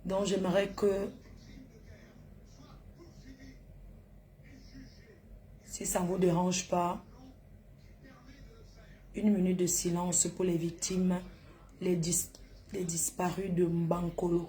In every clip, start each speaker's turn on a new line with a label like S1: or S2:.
S1: Donc j'aimerais que, si ça ne vous dérange pas, une minute de silence pour les victimes, les disparus de Mbankolo.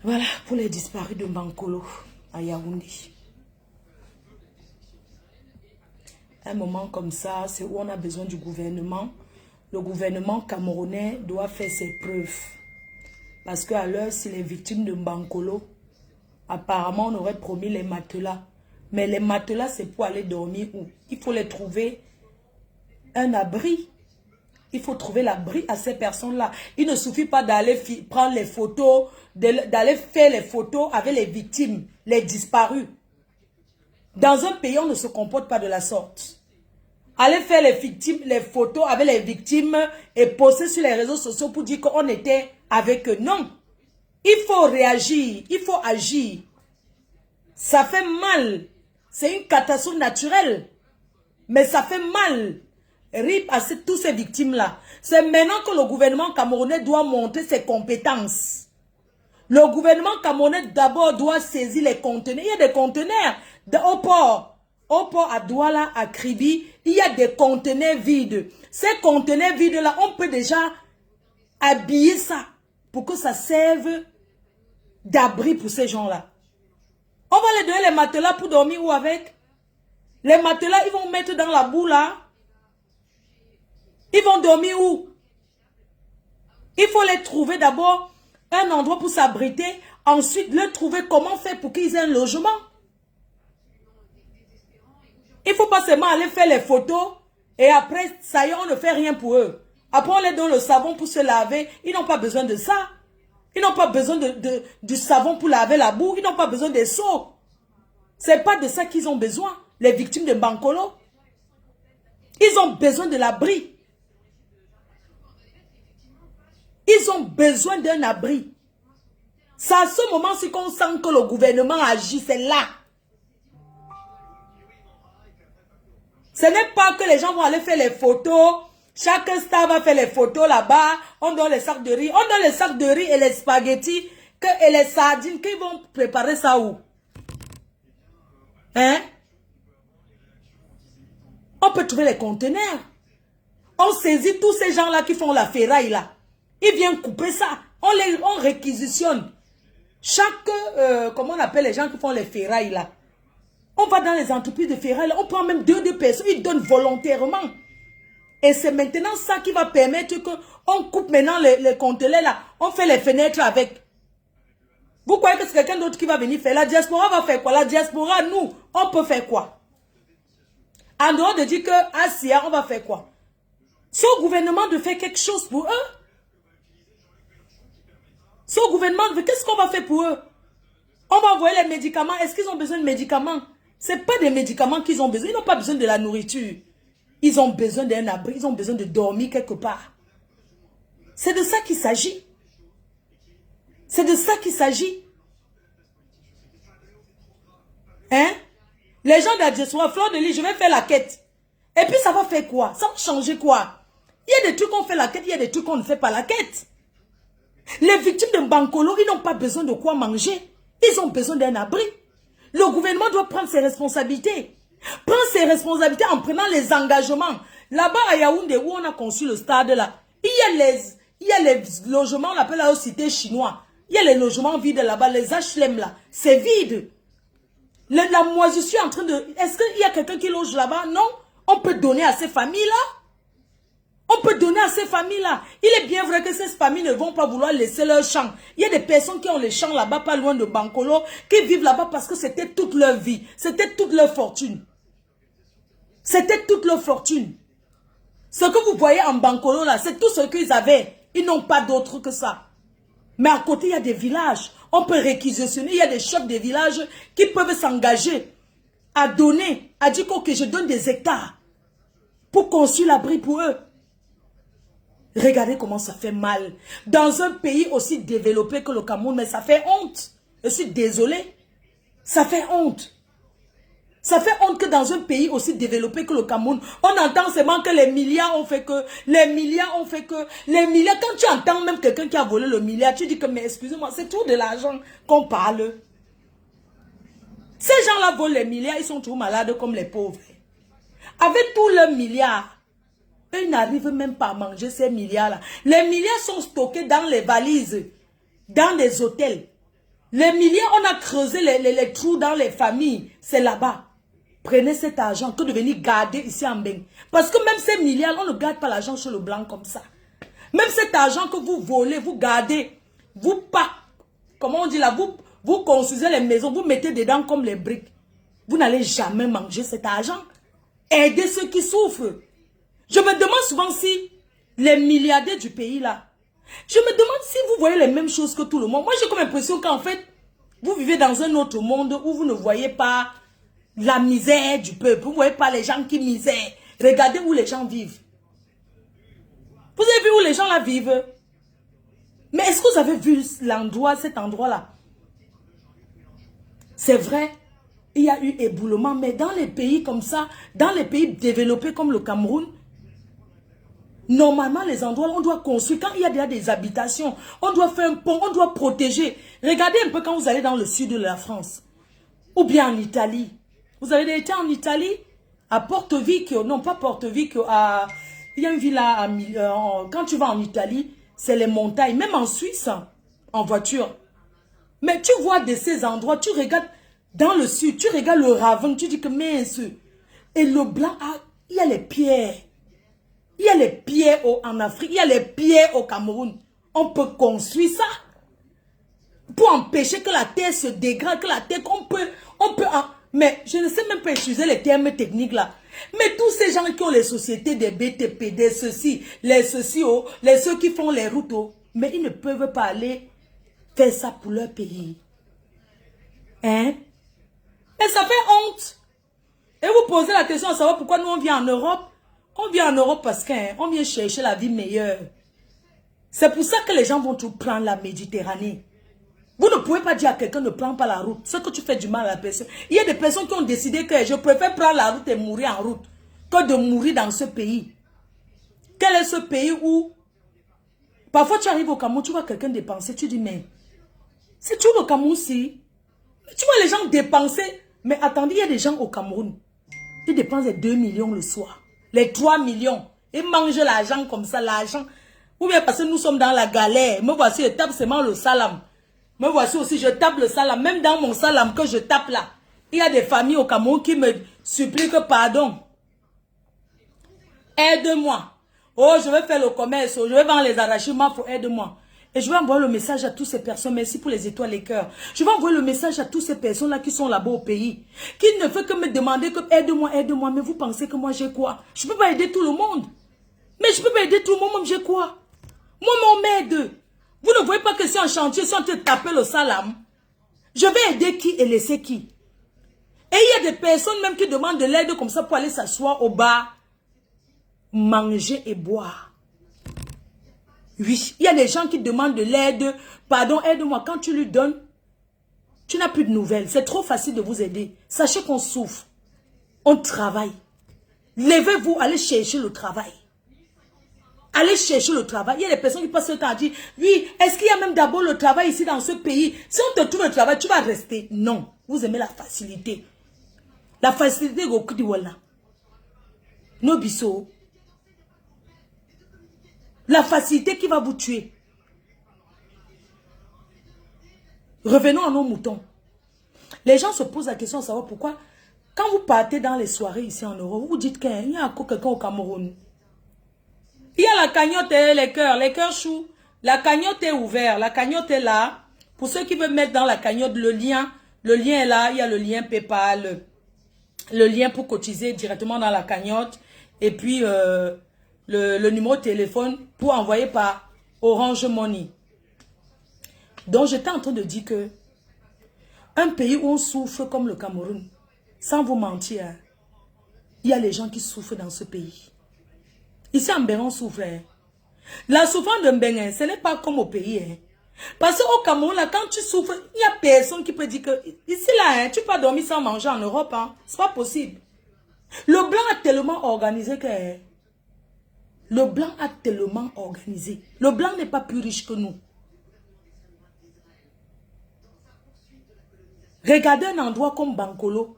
S1: Voilà pour les disparus de Mbankolo à Yaoundé. Un moment comme ça, c'est où on a besoin du gouvernement. Le gouvernement camerounais doit faire ses preuves. Parce qu'à l'heure, si les victimes de Mbankolo, apparemment on aurait promis les matelas. Mais les matelas, c'est pour aller dormir où? Il faut les trouver un abri. Il faut trouver l'abri à ces personnes-là. Il ne suffit pas d'aller prendre les photos, d'aller faire les photos avec les victimes, les disparus. Dans un pays, on ne se comporte pas de la sorte. Aller faire les photos avec les victimes et poster sur les réseaux sociaux pour dire qu'on était avec eux. Non. Il faut réagir, il faut agir. Ça fait mal. C'est une catastrophe naturelle. Mais ça fait mal. RIP à tous ces victimes-là. C'est maintenant que le gouvernement camerounais doit monter ses compétences. Le gouvernement camerounais d'abord doit saisir les conteneurs. Il y a des conteneurs au port. Au port à Douala, à Kribi, il y a des conteneurs vides. Ces conteneurs vides-là, on peut déjà habiller ça pour que ça serve d'abri pour ces gens-là. On va les donner les matelas pour dormir où avec? Les matelas, ils vont mettre dans la boue là. Ils vont dormir où? Il faut les trouver d'abord un endroit pour s'abriter. Ensuite, leur trouver comment faire pour qu'ils aient un logement. Il ne faut pas seulement aller faire les photos et après, ça y est, on ne fait rien pour eux. Après, on les donne le savon pour se laver. Ils n'ont pas besoin de ça. Ils n'ont pas besoin du savon pour laver la boue. Ils n'ont pas besoin des seaux. Ce n'est pas de ça qu'ils ont besoin, les victimes de Mbankolo. Ils ont besoin de l'abri. Ils ont besoin d'un abri. C'est à ce moment-ci qu'on sent que le gouvernement agit, c'est là. Ce n'est pas que les gens vont aller faire les photos. Chaque star va faire les photos là-bas. On donne les sacs de riz. On donne les sacs de riz et les spaghettis et les sardines. Qu'ils vont préparer ça où? Hein? On peut trouver les conteneurs. On saisit tous ces gens-là qui font la ferraille là. Ils viennent couper ça. On réquisitionne. Chaque, comment on appelle les gens qui font les ferrailles là? On va dans les entreprises de ferraille, on prend même deux personnes, ils donnent volontairement. Et c'est maintenant ça qui va permettre qu'on coupe maintenant les conteneurs là. On fait les fenêtres avec. Vous croyez que c'est quelqu'un d'autre qui va venir faire? La diaspora va faire quoi? La diaspora, nous, on peut faire quoi? En dehors de dire que Asia, on va faire quoi? C'est au gouvernement de faire quelque chose pour eux. C'est au gouvernement, qu'est-ce qu'on va faire pour eux? On va envoyer les médicaments. Est-ce qu'ils ont besoin de médicaments? Ce n'est pas des médicaments qu'ils ont besoin. Ils n'ont pas besoin de la nourriture. Ils ont besoin d'un abri. Ils ont besoin de dormir quelque part. C'est de ça qu'il s'agit. C'est de ça qu'il s'agit. Hein? Les gens de la diaspora, Fleur de Lys, je vais faire la quête. Et puis ça va faire quoi? Ça va changer quoi? Il y a des trucs qu'on fait la quête, il y a des trucs qu'on ne fait pas la quête. Les victimes de Mbankolo, ils n'ont pas besoin de quoi manger. Ils ont besoin d'un abri. Le gouvernement doit prendre ses responsabilités. Prendre ses responsabilités en prenant les engagements. Là-bas à Yaoundé, où on a conçu le stade là, il y a les logements, on appelle la cité chinois. Il y a les logements vides là-bas, les HLM là. C'est vide. La moisissure en train de... Est-ce qu'il y a quelqu'un qui loge là-bas? Non. On peut donner à ces familles-là. On peut donner à ces familles-là. Il est bien vrai que ces familles ne vont pas vouloir laisser leur champ. Il y a des personnes qui ont les champs là-bas, pas loin de Mbankolo, qui vivent là-bas parce que c'était toute leur vie. C'était toute leur fortune. C'était toute leur fortune. Ce que vous voyez en Mbankolo là, c'est tout ce qu'ils avaient. Ils n'ont pas d'autre que ça. Mais à côté, il y a des villages. On peut réquisitionner. Il y a des chefs de villages qui peuvent s'engager a donné, a dit que je donne des hectares pour construire l'abri pour eux. Regardez comment ça fait mal. Dans un pays aussi développé que le Cameroun, mais ça fait honte. Je suis désolée. Ça fait honte. Ça fait honte que dans un pays aussi développé que le Cameroun, on entend seulement que les milliards ont fait que, les milliards ont fait que, les milliards, quand tu entends même quelqu'un qui a volé le milliard, tu dis que, mais excusez-moi, c'est tout de l'argent qu'on parle. Ces gens-là volent les milliards, ils sont toujours malades comme les pauvres. Avec tous leurs milliards, eux n'arrivent même pas à manger ces milliards-là. Les milliards sont stockés dans les valises, dans des hôtels. Les milliards, on a creusé les trous dans les familles. C'est là-bas. Prenez cet argent que de venir garder ici en Beng. Parce que même ces milliards, on ne garde pas l'argent sur le blanc comme ça. Même cet argent que vous volez, vous gardez, vous pas, comment on dit là, vous construisez les maisons, vous mettez dedans comme les briques. Vous n'allez jamais manger cet argent. Aidez ceux qui souffrent. Je me demande souvent si les milliardaires du pays là, je me demande si vous voyez les mêmes choses que tout le monde. Moi j'ai comme l'impression qu'en fait, vous vivez dans un autre monde où vous ne voyez pas la misère du peuple. Vous ne voyez pas les gens qui misèrent. Regardez où les gens vivent. Vous avez vu où les gens là vivent? Mais est-ce que vous avez vu l'endroit, cet endroit-là? C'est vrai, il y a eu éboulement, mais dans les pays comme ça, dans les pays développés comme le Cameroun, normalement, les endroits, on doit construire. Quand il y a déjà des habitations, on doit faire un pont, on doit protéger. Regardez un peu quand vous allez dans le sud de la France, ou bien en Italie. Vous avez été en Italie, à Porto Vecchio, non pas Porto Vecchio, il y a une villa, quand tu vas en Italie, c'est les montagnes, même en Suisse, en voiture. Mais tu vois de ces endroits, tu regardes dans le sud, tu regardes le ravin, tu dis que mince. Et le blanc, il y a les pierres. Il y a les pierres en Afrique, il y a les pierres au Cameroun. On peut construire ça. Pour empêcher que la terre se dégrade, que la terre, mais je ne sais même pas utiliser les termes techniques là. Mais tous ces gens qui ont les sociétés des BTP, des ceci, les ceci, ceux qui font les routes, mais ils ne peuvent pas aller faire ça pour leur pays. Hein? Mais ça fait honte. Et vous posez la question à savoir pourquoi nous on vient en Europe. On vient en Europe parce qu'on vient chercher la vie meilleure. C'est pour ça que les gens vont tout prendre la Méditerranée. Vous ne pouvez pas dire à quelqu'un ne prends pas la route. C'est que tu fais du mal à la personne. Il y a des personnes qui ont décidé que je préfère prendre la route et mourir en route que de mourir dans ce pays. Quel est ce pays où parfois tu arrives au Cameroun, tu vois quelqu'un dépenser, tu dis mais c'est tout le Cameroun si. Tu vois les gens dépenser. Mais attendez, il y a des gens au Cameroun. Ils dépensent les 2 millions le soir. Les 3 millions. Ils mangent l'argent comme ça, l'argent. Ou bien parce que nous sommes dans la galère. Me voici, je tape seulement le salam. Me voici aussi, je tape le salam. Même dans mon salam que je tape là. Il y a des familles au Cameroun qui me supplient que pardon. Aide-moi. Oh, je vais faire le commerce. Je vais vendre les arachides. Il faut aide-moi. Et je vais envoyer le message à toutes ces personnes. Merci pour les étoiles, les cœurs. Je vais envoyer le message à toutes ces personnes-là qui sont là-bas au pays. Qui ne fait que me demander que aide-moi, aide-moi. Mais vous pensez que moi j'ai quoi? Je ne peux pas aider tout le monde. Mais je ne peux pas aider tout le monde, même j'ai quoi? Moi, on m'aide. Vous ne voyez pas que si en chantier, si on te tape le salam, je vais aider qui et laisser qui? Et il y a des personnes même qui demandent de l'aide comme ça pour aller s'asseoir au bar, manger et boire. Oui, il y a des gens qui demandent de l'aide. Pardon, aide-moi. Quand tu lui donnes, tu n'as plus de nouvelles. C'est trop facile de vous aider. Sachez qu'on souffre. On travaille. Levez-vous, allez chercher le travail. Allez chercher le travail. Il y a des personnes qui passent le temps à dire, oui, est-ce qu'il y a même d'abord le travail ici dans ce pays? Si on te trouve le travail, tu vas rester. Non, vous aimez la facilité. La facilité, no biso. La facilité qui va vous tuer. Revenons à nos moutons. Les gens se posent la question de savoir pourquoi, quand vous partez dans les soirées ici en Europe, vous dites qu'il y a encore quelqu'un au Cameroun. Il y a la cagnotte et les cœurs choux. La cagnotte est ouverte, la cagnotte est là. Pour ceux qui veulent mettre dans la cagnotte le lien est là, il y a le lien PayPal, le lien pour cotiser directement dans la cagnotte. Et puis le numéro de téléphone pour envoyer par Orange Money. Donc j'étais en train de dire que un pays où on souffre comme le Cameroun, sans vous mentir, hein, il y a les gens qui souffrent dans ce pays. Ici, en Bénin, on souffre. Hein. La souffrance de Bénin, ce n'est pas comme au pays. Hein. Parce qu'au Cameroun, là, quand tu souffres, il n'y a personne qui peut dire que... Ici, là, hein, tu peux pas dormir sans manger en Europe. Hein. C'est pas possible. Le blanc a tellement organisé que... Le blanc a tellement organisé. Le blanc n'est pas plus riche que nous. Regardez un endroit comme Bankolo.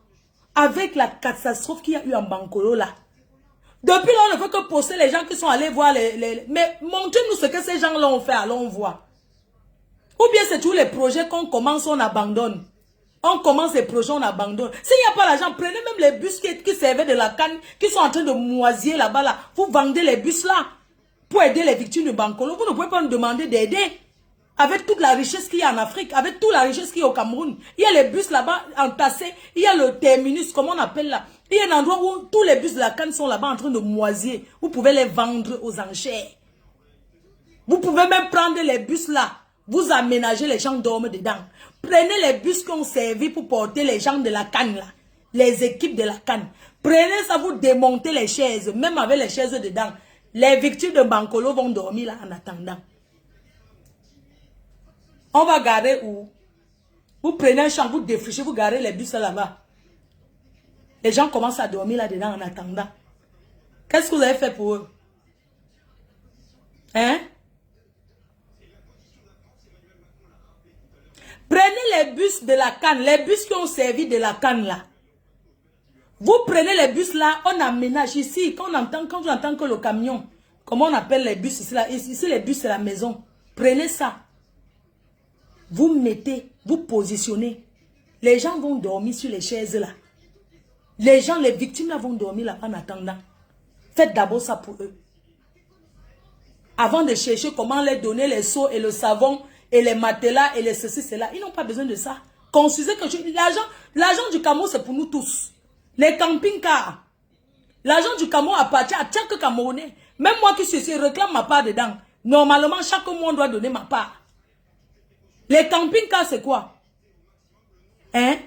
S1: Avec la catastrophe qu'il y a eu en Bankolo, là. Depuis là, on ne veut que poster les gens qui sont allés voir les... Mais montrez-nous ce que ces gens-là ont fait, alors on voit. Ou bien c'est tous les projets qu'on commence, on abandonne. On commence les projets, on abandonne. S'il n'y a pas l'argent, prenez même les bus qui servaient de la canne, qui sont en train de moisir là-bas, là. Vous vendez les bus là pour aider les victimes de Bankolo. Vous ne pouvez pas nous demander d'aider. Avec toute la richesse qu'il y a en Afrique, avec toute la richesse qu'il y a au Cameroun. Il y a les bus là-bas entassés. Il y a le terminus, comment on appelle là. Il y a un endroit où tous les bus de la canne sont là-bas en train de moisir. Vous pouvez les vendre aux enchères. Vous pouvez même prendre les bus là. Vous aménagez, les gens dorment dedans. Prenez les bus qui ont servi pour porter les gens de la canne là. Les équipes de la canne. Prenez ça, vous démontez les chaises. Même avec les chaises dedans. Les victimes de Bankolo vont dormir là en attendant. On va garer où? Vous prenez un champ, vous défrichez, vous garez les bus là-bas. Les gens commencent à dormir là-dedans en attendant. Qu'est-ce que vous avez fait pour eux? Hein? Prenez les bus de la canne, les bus qui ont servi de la canne là. Vous prenez les bus là, on aménage ici. Quand on entend que le camion, comment on appelle les bus ici là? Ici les bus c'est la maison. Prenez ça. Vous mettez, vous positionnez. Les gens vont dormir sur les chaises là. Les gens, les victimes là vont dormir là en attendant. Faites d'abord ça pour eux. Avant de chercher comment leur donner les seaux et le savon et les matelas et les ceci, cela. Ils n'ont pas besoin de ça. Considérez que l'argent du Cameroun c'est pour nous tous. Les camping-cars. L'argent du Cameroun appartient à chaque Camerounais. Même moi qui suis ici, je réclame ma part dedans. Normalement, chaque mois, on doit donner ma part. Les camping-cars, c'est quoi? Hein?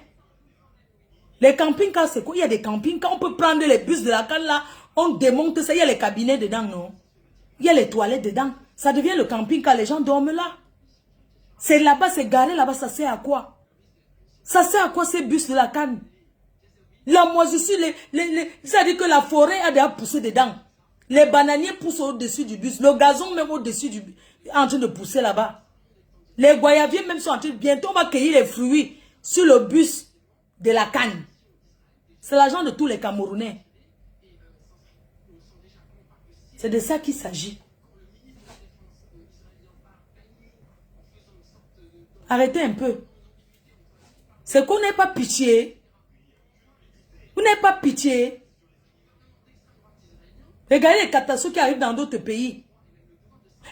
S1: Les camping-cars, c'est quoi? Il y a des camping-cars. On peut prendre les bus de la canne là. On démonte ça. Il y a les cabinets dedans, non? Il y a les toilettes dedans. Ça devient le camping-car. Les gens dorment là. C'est là-bas, c'est garé là-bas. Ça sert à quoi? Ça sert à quoi ces bus de la canne? La moisissure, c'est-à-dire que la forêt a déjà poussé dedans. Les bananiers poussent au-dessus du bus. Le gazon même au-dessus du bus. En train de pousser là-bas. Les goyaviers même sont en train de... Bientôt, on va cueillir les fruits sur le bus de la canne. C'est l'argent de tous les Camerounais. C'est de ça qu'il s'agit. Arrêtez un peu. C'est qu'on n'ait pas pitié. Vous n'avez pas pitié. Regardez les catastrophes qui arrivent dans d'autres pays.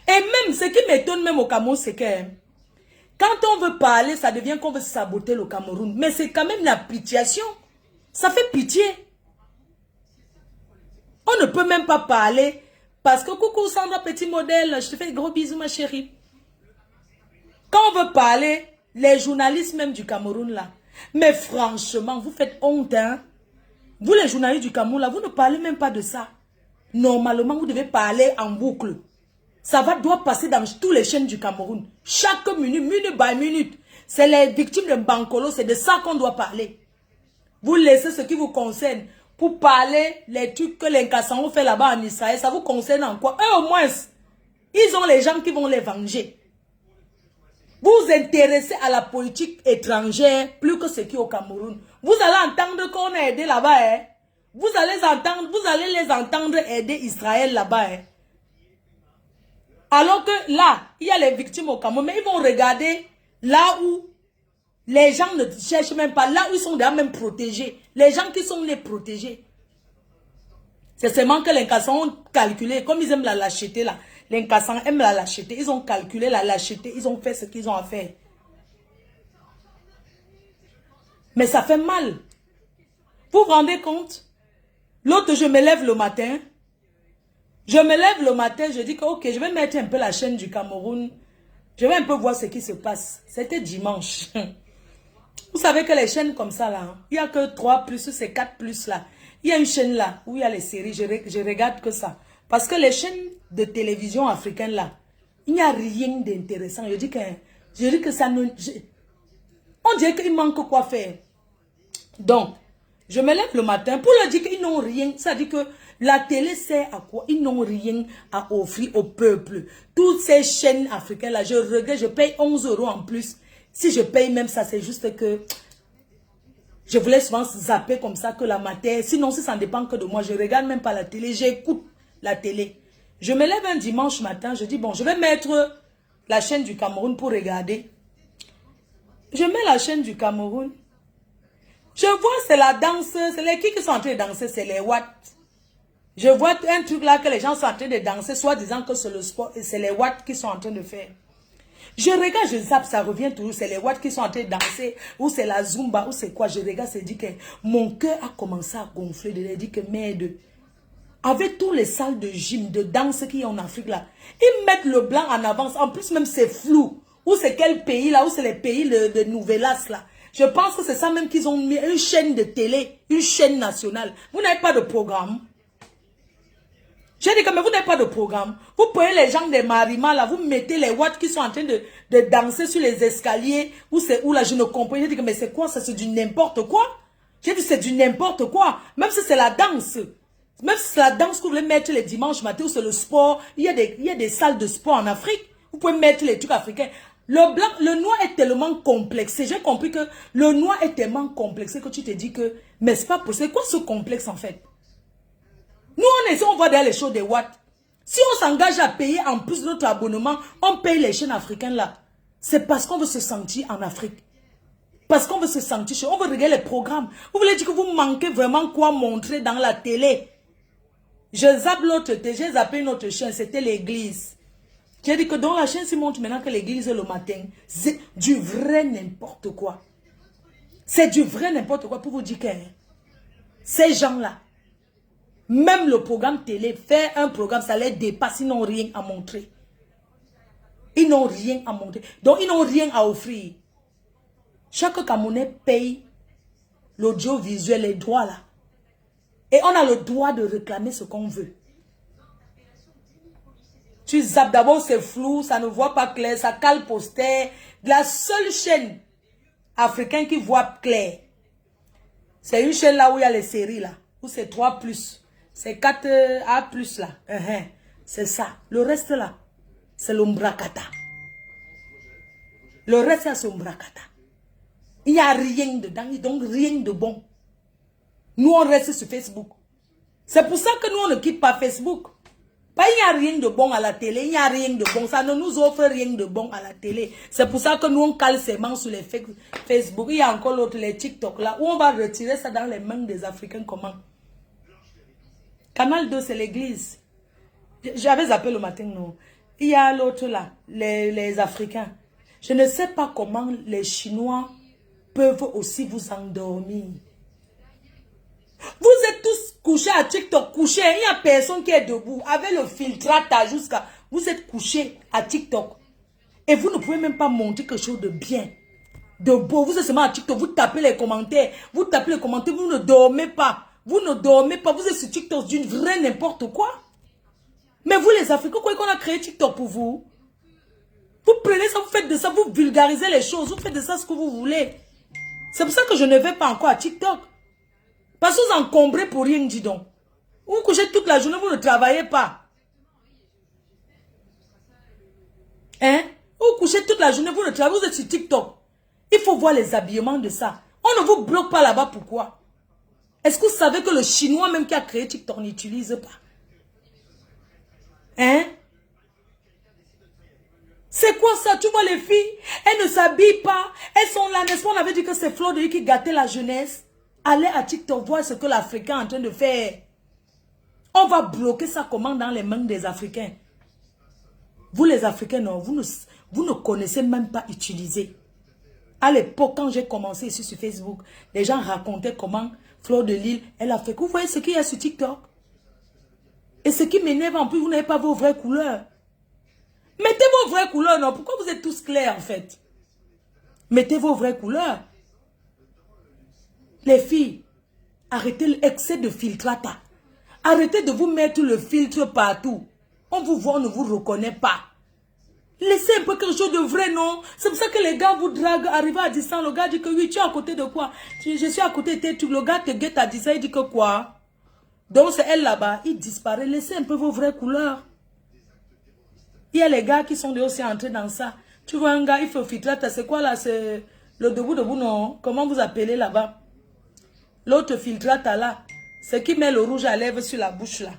S1: Et même, ce qui m'étonne même au Cameroun, c'est que quand on veut parler, ça devient qu'on veut saboter le Cameroun. Mais c'est quand même la pitiation. Ça fait pitié. On ne peut même pas parler. Parce que coucou Sandra, petit modèle, je te fais de gros bisous ma chérie. Quand on veut parler, les journalistes même du Cameroun là. Mais franchement, vous faites honte hein. Vous les journalistes du Cameroun là, vous ne parlez même pas de ça. Normalement, vous devez parler en boucle. Ça doit passer dans toutes les chaînes du Cameroun. Chaque minute, minute by minute. C'est les victimes de Bankolo, c'est de ça qu'on doit parler. Vous laissez ce qui vous concerne pour parler les trucs que les Kassan ont fait là-bas en Israël. Ça vous concerne en quoi? Eux au moins, ils ont les gens qui vont les venger. Vous vous intéressez à la politique étrangère plus que ce qui est au Cameroun. Vous allez entendre qu'on a aidé là-bas. Hein? Vous allez les entendre aider Israël là-bas. Hein? Alors que là, il y a les victimes au Cameroun, mais ils vont regarder là où les gens ne cherchent même pas, là où ils sont déjà même protégés. Les gens qui sont les protégés. C'est seulement que les Kassans ont calculé, comme ils aiment la lâcheté là. Les Kassans aiment la lâcheté, ils ont calculé la lâcheté, ils ont fait ce qu'ils ont à faire. Mais ça fait mal. Vous vous rendez compte? L'autre, je me lève le matin. Je me lève le matin, je dis que ok, je vais mettre un peu la chaîne du Cameroun. Je vais un peu voir ce qui se passe. C'était dimanche. Vous savez que les chaînes comme ça, là, hein, il n'y a que 3 plus, c'est 4 plus là. Il y a une chaîne là, où il y a les séries, je regarde que ça. Parce que les chaînes de télévision africaines là, il n'y a rien d'intéressant. Je dis que ça ne... on dirait qu'il manque quoi faire. Donc, je me lève le matin pour leur dire qu'ils n'ont rien. Ça dit que la télé sert à quoi? Ils n'ont rien à offrir au peuple. Toutes ces chaînes africaines là, je regrette, je paye 11 € en plus. Si je paye même ça, c'est juste que je voulais souvent zapper comme ça que la matière. Sinon, si ça ne dépend que de moi, je ne regarde même pas la télé, j'écoute la télé. Je me lève un dimanche matin, je dis bon, je vais mettre la chaîne du Cameroun pour regarder. Je mets la chaîne du Cameroun. Je vois, c'est la danse, c'est les qui sont en train de danser, c'est les Watts. Je vois un truc là que les gens sont en train de danser, soit disant que c'est le sport, et c'est les Watts qui sont en train de faire. Je regarde, je zappe, ça revient toujours, c'est les Watts qui sont en train de danser, ou c'est la Zumba, ou c'est quoi. Je regarde, c'est dit que mon cœur a commencé à gonfler, je dis que merde. Avec tous les salles de gym, de danse qu'il y a en Afrique là, ils mettent le blanc en avance, en plus même c'est flou. Ou c'est quel pays là, ou c'est les pays de Nouvelas là. Je pense que c'est ça même qu'ils ont mis une chaîne de télé, une chaîne nationale. Vous n'avez pas de programme. J'ai dit que mais vous n'avez pas de programme. Vous prenez les gens des Marima là, vous mettez les Watts qui sont en train de danser sur les escaliers. Ou c'est où là, je ne comprends. J'ai dit que mais c'est quoi ça, c'est du n'importe quoi. J'ai dit c'est du n'importe quoi. Même si c'est la danse. Même si c'est la danse que vous voulez mettre les dimanches matin ou c'est le sport. Il y a des salles de sport en Afrique. Vous pouvez mettre les trucs africains. Le blanc, le noir est tellement complexé. J'ai compris que le noir est tellement complexé que tu te dis que, mais c'est pas possible. C'est quoi ce complexe en fait? Nous, on voit derrière les shows des Watts. Si on s'engage à payer en plus de notre abonnement, on paye les chaînes africaines là. C'est parce qu'on veut se sentir en Afrique. Parce qu'on veut se sentir chez. On veut regarder les programmes. Vous voulez dire que vous manquez vraiment quoi montrer dans la télé? Je zappe l'autre, j'ai zappé une autre chaîne, c'était l'église. J'ai dit que dans la chaîne, s'il montre maintenant que l'église est le matin. C'est du vrai n'importe quoi. C'est du vrai n'importe quoi pour vous dire que ces gens-là, même le programme télé, faire un programme, ça les dépasse, ils n'ont rien à montrer. Ils n'ont rien à montrer. Donc, ils n'ont rien à offrir. Chaque Camerounais paye l'audiovisuel, les droits là. Et on a le droit de réclamer ce qu'on veut. Tu zappes d'abord, c'est flou, ça ne voit pas clair, ça cale poster. La seule chaîne africaine qui voit clair, c'est une chaîne là où il y a les séries là, où c'est 3 plus, c'est 4A plus là. C'est ça. Le reste là, c'est l'ombrakata. Le reste c'est l'ombrakata. Il n'y a rien dedans, donc rien de bon. Nous on reste sur Facebook. C'est pour ça que nous on ne quitte pas Facebook. Pas il n'y a rien de bon à la télé, il n'y a rien de bon. Ça ne nous offre rien de bon à la télé. C'est pour ça que nous on cale ses mains sur les Facebook. Il y a encore l'autre, les TikTok là, où on va retirer ça dans les mains des Africains. Comment? Canal 2, c'est l'église. J'avais zappé le matin, non. Il y a l'autre là, les Africains. Je ne sais pas comment les Chinois peuvent aussi vous endormir. Vous êtes tous couchés à TikTok, couchés. Il n'y a personne qui est debout. Avec le filtrate jusqu'à... Vous êtes couchés à TikTok. Et vous ne pouvez même pas montrer quelque chose de bien, de beau. Vous êtes seulement à TikTok. Vous tapez les commentaires. Vous tapez les commentaires. Vous ne dormez pas. Vous ne dormez pas. Vous êtes sur TikTok d'une vraie n'importe quoi. Mais vous les Africains, quoi qu'on a créé TikTok pour vous? Vous prenez ça, vous faites de ça, vous vulgarisez les choses. Vous faites de ça ce que vous voulez. C'est pour ça que je ne vais pas encore à TikTok. Parce que vous encombrez pour rien, dis donc. Vous couchez toute la journée, vous ne travaillez pas. Hein? Vous couchez toute la journée, vous ne travaillez pas, vous êtes sur TikTok. Il faut voir les habillements de ça. On ne vous bloque pas là-bas, pourquoi? Est-ce que vous savez que le Chinois même qui a créé TikTok n'utilise pas? Hein? C'est quoi ça? Tu vois les filles, elles ne s'habillent pas. Elles sont là, n'est-ce pas? On avait dit que c'est Fleur de Lys qui gâtait la jeunesse. Allez à TikTok voir ce que l'Africain est en train de faire. On va bloquer ça comment dans les mains des Africains? Vous les Africains, non, vous ne connaissez même pas utiliser. À l'époque, quand j'ai commencé ici sur Facebook, les gens racontaient comment Fleur de Lys, elle a fait. Vous voyez ce qu'il y a sur TikTok? Et ce qui m'énerve en plus, vous n'avez pas vos vraies couleurs. Mettez vos vraies couleurs, non? Pourquoi vous êtes tous clairs en fait? Mettez vos vraies couleurs. Les filles, arrêtez l'excès de filtrata. Arrêtez de vous mettre le filtre partout. On vous voit, on ne vous reconnaît pas. Laissez un peu quelque chose de vrai, non? C'est pour ça que les gars vous draguent, arrivez à distance. Le gars dit que oui, tu es à côté de quoi? Je suis à côté de tes trucs. Le gars te guette à distance, il dit que quoi? Donc c'est elle là-bas, il disparaît. Laissez un peu vos vraies couleurs. Il y a les gars qui sont aussi entrés dans ça. Tu vois un gars, il fait filtrate, c'est quoi là? C'est le debout, non? Comment vous appelez là-bas? L'autre filtrate là, c'est qui met le rouge à lèvres sur la bouche là.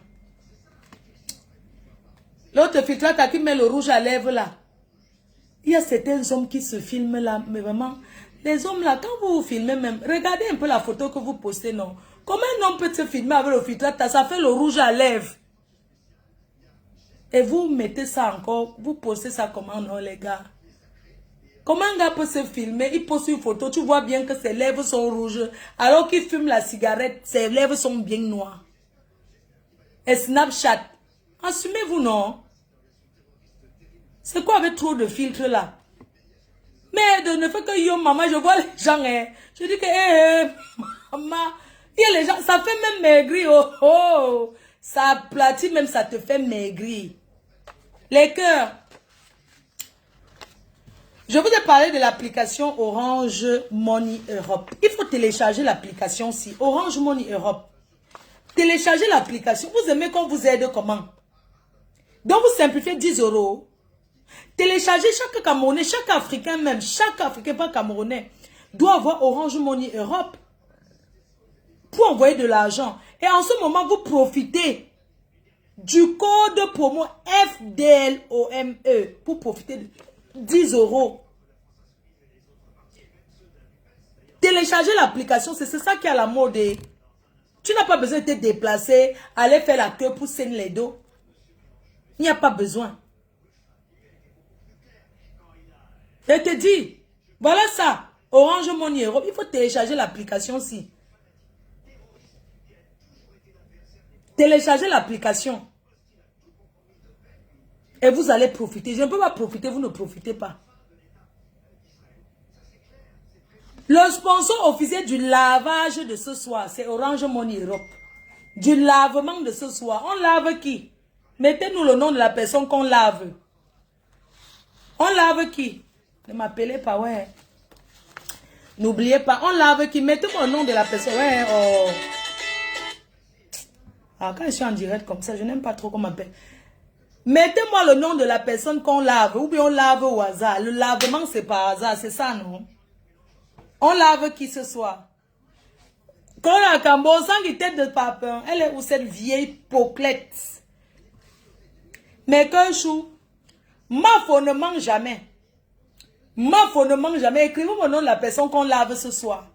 S1: L'autre filtrate qui met le rouge à lèvres là. Il y a certains hommes qui se filment là, mais vraiment, les hommes là, quand vous vous filmez même, regardez un peu la photo que vous postez, non? Comment un homme peut se filmer avec le filtrate, ça fait le rouge à lèvres? Et vous mettez ça encore, vous postez ça comment, non les gars? Comment un gars peut se filmer, il poste une photo, tu vois bien que ses lèvres sont rouges, alors qu'il fume la cigarette, ses lèvres sont bien noires. Et Snapchat, assumez-vous, non? C'est quoi avec trop de filtres là? Mais de ne fait que yo, maman, je vois les gens, hein. Je dis que, maman, il y a les gens, ça fait même maigrir, oh, oh. Ça aplatit, même ça te fait maigrir. Les cœurs. Je vous ai parlé de l'application Orange Money Europe. Il faut télécharger l'application si Orange Money Europe. Téléchargez l'application. Vous aimez qu'on vous aide comment? Donc vous simplifiez 10 €. Téléchargez chaque Camerounais, chaque Africain même, chaque Africain pas Camerounais doit avoir Orange Money Europe pour envoyer de l'argent. Et en ce moment, vous profitez du code promo FDLOME pour profiter de 10 €. Téléchargez l'application, c'est ça qui est à la mode. Tu n'as pas besoin de te déplacer, aller faire la queue pour saigner les dos. Il n'y a pas besoin. Je te dis, voilà ça, Orange Money Europe, il faut télécharger l'application aussi. Téléchargez l'application. Et vous allez profiter. Je ne peux pas profiter, vous ne profitez pas. Le sponsor officiel du lavage de ce soir, c'est Orange Money Europe. Du lavement de ce soir. On lave qui? Mettez-nous le nom de la personne qu'on lave. On lave qui? Ne m'appelez pas, ouais. N'oubliez pas, on lave qui? Mettez-moi le nom de la personne. Ouais, oh. Ah, quand je suis en direct comme ça, je n'aime pas trop qu'on m'appelle. Mettez-moi le nom de la personne qu'on lave. Ou bien on lave au hasard. Le lavement, c'est par hasard. C'est ça, non? On lave qui ce soir? Quand on a Cambo, sans qui tête de papin, elle est où cette vieille poclette? Mais qu'un chou, ma faux ne mange jamais. Ma faux ne mange jamais. Écrivez-moi le nom de la personne qu'on lave ce soir.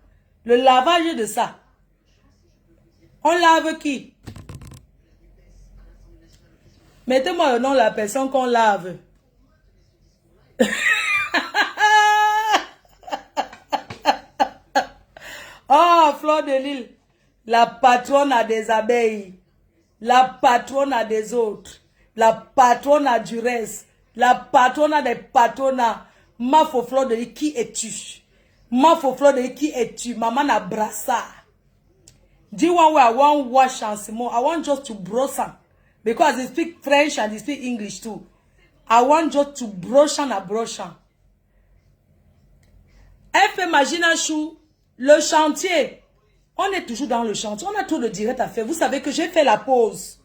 S1: Le lavage de ça. On lave qui? Mettez-moi le nom de la personne qu'on lave. Oh, Fleur de Lille, la patronne a des abeilles, la patronne a des autres, la patronne a du reste, la patronne a des patronats. Ma faux Fleur de Lille, qui es-tu? Ma faux Fleur de Lille, qui es-tu? Maman na brassa. Do you want where I want wash and small? I want just to brush on. Because they speak French and they speak English too. I want just to brush on a brush on. Elle fait Magina Chou. Le chantier, on est toujours dans le chantier, on a trop de direct à faire. Vous savez que j'ai fait la pause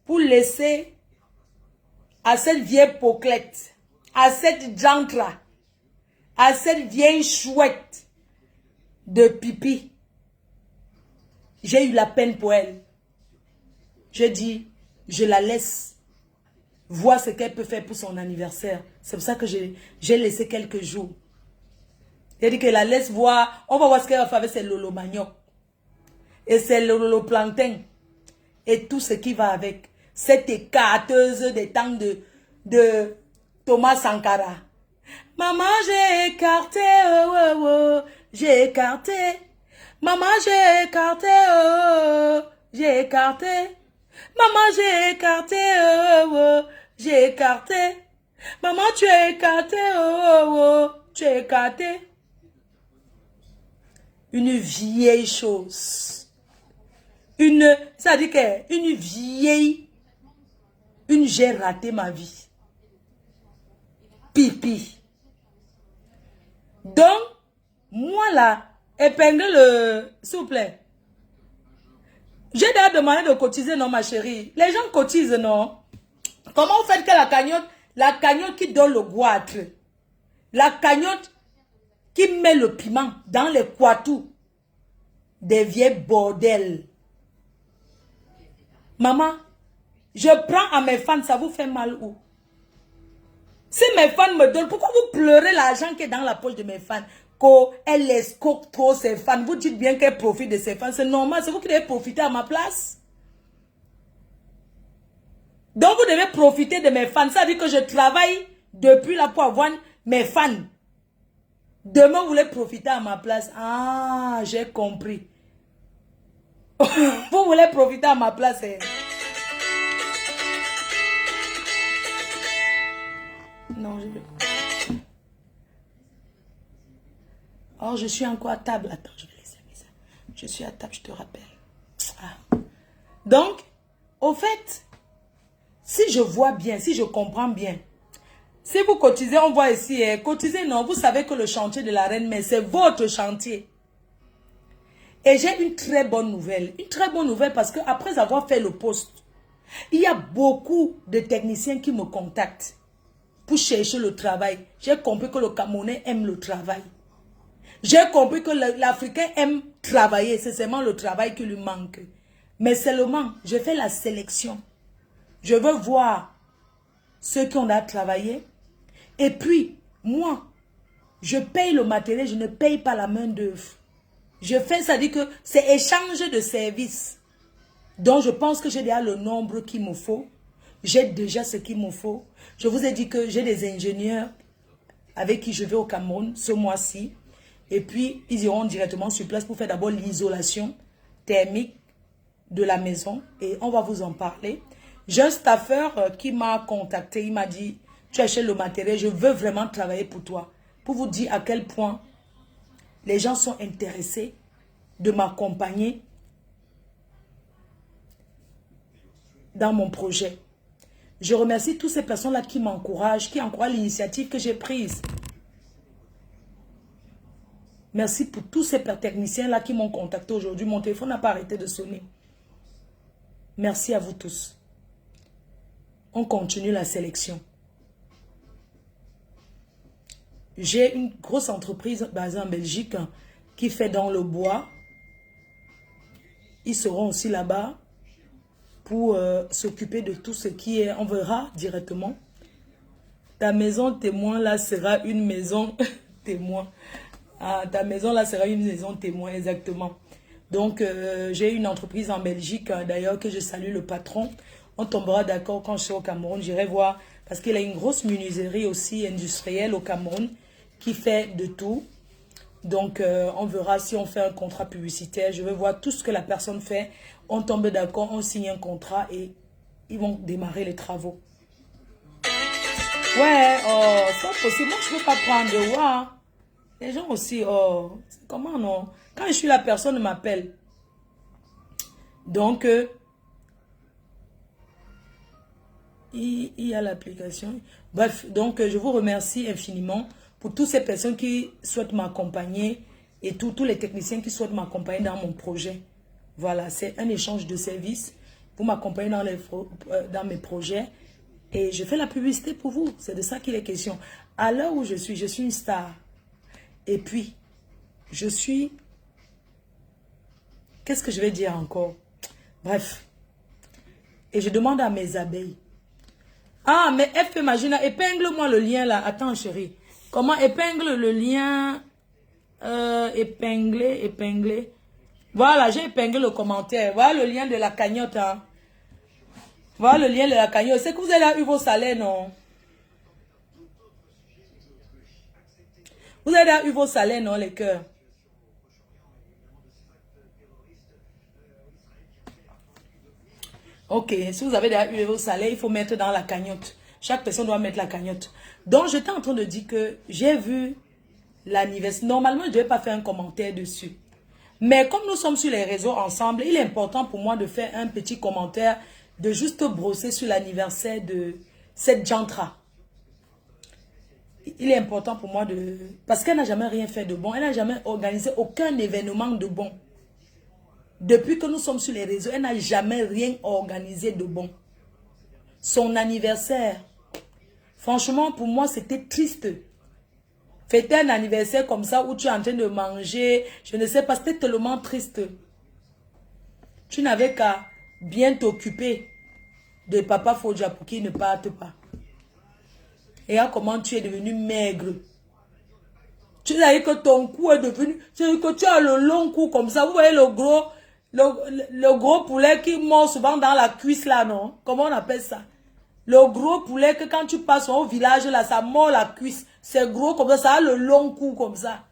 S1: pour laisser à cette vieille poclette, à cette jantra, à cette vieille chouette de pipi. J'ai eu la peine pour elle. J'ai dit, je la laisse voir ce qu'elle peut faire pour son anniversaire. C'est pour ça que j'ai laissé quelques jours. C'est-à-dire que la laisse voir, on va voir ce qu'elle va faire avec ses lolo manioc. Et ses lolo plantain. Et tout ce qui va avec. Cette écarteuse des temps de Thomas Sankara. Maman, j'ai écarté, oh, oh, oh, j'ai écarté. Maman, j'ai écarté, oh, oh, j'ai écarté. Maman, j'ai écarté, oh, oh, j'ai écarté. Maman, tu es écarté, oh, oh, oh, tu es écarté. une vieille chose. Ça dit que une vieille, j'ai raté ma vie. Pipi. Donc, moi là, épingle s'il vous plaît. J'ai déjà demandé de cotiser, non, ma chérie. Les gens cotisent, non? Comment vous faites que la cagnotte qui donne le goitre, la cagnotte qui met le piment dans les coitous des vieilles bordels? Maman, je prends à mes fans, ça vous fait mal où? Si mes fans me donnent, pourquoi vous pleurez l'argent qui est dans la poche de mes fans? Qu'elle escroque trop ses fans. Vous dites bien qu'elle profite de ses fans. C'est normal, c'est vous qui devez profiter à ma place. Donc vous devez profiter de mes fans. Ça veut dire que je travaille depuis là pour avoir mes fans. Demain, vous voulez profiter à ma place. Ah, j'ai compris. Vous voulez profiter à ma place. Non, je... Oh, je suis encore à table. Attends, je vais laisser ça. Je suis à table, je te rappelle. Ah. Donc, au fait, si je vois bien, si je comprends bien, si vous cotisez, on voit ici, cotisez, non, vous savez que le chantier de la reine, mais c'est votre chantier. Et j'ai une très bonne nouvelle. Une très bonne nouvelle parce que après avoir fait le poste, il y a beaucoup de techniciens qui me contactent pour chercher le travail. J'ai compris que le Camerounais aime le travail. J'ai compris que l'Africain aime travailler. C'est seulement le travail qui lui manque. Mais seulement, je fais la sélection. Je veux voir ceux qui ont à travailler. Et puis, moi, je paye le matériel, je ne paye pas la main d'œuvre. Je fais, ça dit que c'est échange de services. Donc, je pense que j'ai déjà le nombre qu'il me faut. J'ai déjà ce qu'il me faut. Je vous ai dit que j'ai des ingénieurs avec qui je vais au Cameroun ce mois-ci. Et puis, ils iront directement sur place pour faire d'abord l'isolation thermique de la maison. Et on va vous en parler. J'ai un staffeur qui m'a contacté. Il m'a dit, tu achètes le matériel, je veux vraiment travailler pour toi. Pour vous dire à quel point les gens sont intéressés de m'accompagner dans mon projet. Je remercie toutes ces personnes-là qui m'encouragent, qui encouragent l'initiative que j'ai prise. Merci pour tous ces techniciens-là qui m'ont contacté aujourd'hui. Mon téléphone n'a pas arrêté de sonner. Merci à vous tous. On continue la sélection. J'ai une grosse entreprise basée en Belgique qui fait dans le bois. Ils seront aussi là-bas pour s'occuper de tout ce qui est, on verra directement. Ta maison témoin là sera une maison témoin. Ah, ta maison là sera une maison témoin, exactement. Donc, j'ai une entreprise en Belgique, d'ailleurs, que je salue le patron. On tombera d'accord quand je serai au Cameroun. J'irai voir, parce qu'il a une grosse menuiserie aussi industrielle au Cameroun qui fait de tout. Donc, on verra si on fait un contrat publicitaire. Je vais voir tout ce que la personne fait. On tombe d'accord, on signe un contrat et ils vont démarrer les travaux. Ouais, oh, c'est pas possible. Moi, je ne peux pas prendre de voir. Les gens aussi, oh, comment non? Quand je suis la personne m'appelle. Donc, il y a l'application. Bref, donc, je vous remercie infiniment pour toutes ces personnes qui souhaitent m'accompagner et tous les techniciens qui souhaitent m'accompagner dans mon projet. Voilà, c'est un échange de services. Vous m'accompagnez dans mes projets et je fais la publicité pour vous. C'est de ça qu'il est question. À l'heure où je suis une star. Et puis, je suis... Qu'est-ce que je vais dire encore? Bref. Et je demande à mes abeilles. Ah, mais FP Magina, épingle-moi le lien là. Attends, chérie. Comment épingle le lien? Épingler. Voilà, j'ai épinglé le commentaire. Voilà le lien de la cagnotte. Hein. Voilà le lien de la cagnotte. C'est que vous avez eu vos salaires, non? Vous avez eu vos salaires, non, les cœurs? Ok, si vous avez déjà eu vos salaires, il faut mettre dans la cagnotte. Chaque personne doit mettre la cagnotte. Donc, j'étais en train de dire que j'ai vu l'anniversaire. Normalement, je ne devais pas faire un commentaire dessus. Mais comme nous sommes sur les réseaux ensemble, il est important pour moi de faire un petit commentaire, de juste brosser sur l'anniversaire de cette Jantra. Il est important pour moi de... Parce qu'elle n'a jamais rien fait de bon. Elle n'a jamais organisé aucun événement de bon. Depuis que nous sommes sur les réseaux, elle n'a jamais rien organisé de bon. Son anniversaire, franchement, pour moi, c'était triste. Fêter un anniversaire comme ça où tu es en train de manger, je ne sais pas, c'était tellement triste. Tu n'avais qu'à bien t'occuper de Papa Fodja pour qu'il ne parte pas. Et là, comment tu es devenu maigre. Tu as dit que ton cou est devenu... Tu as dit que tu as le long cou comme ça. Vous voyez le gros poulet qui mord souvent dans la cuisse là, non? Comment on appelle ça? Le gros poulet que quand tu passes au village là, ça mord la cuisse. C'est gros comme ça a le long cou comme ça.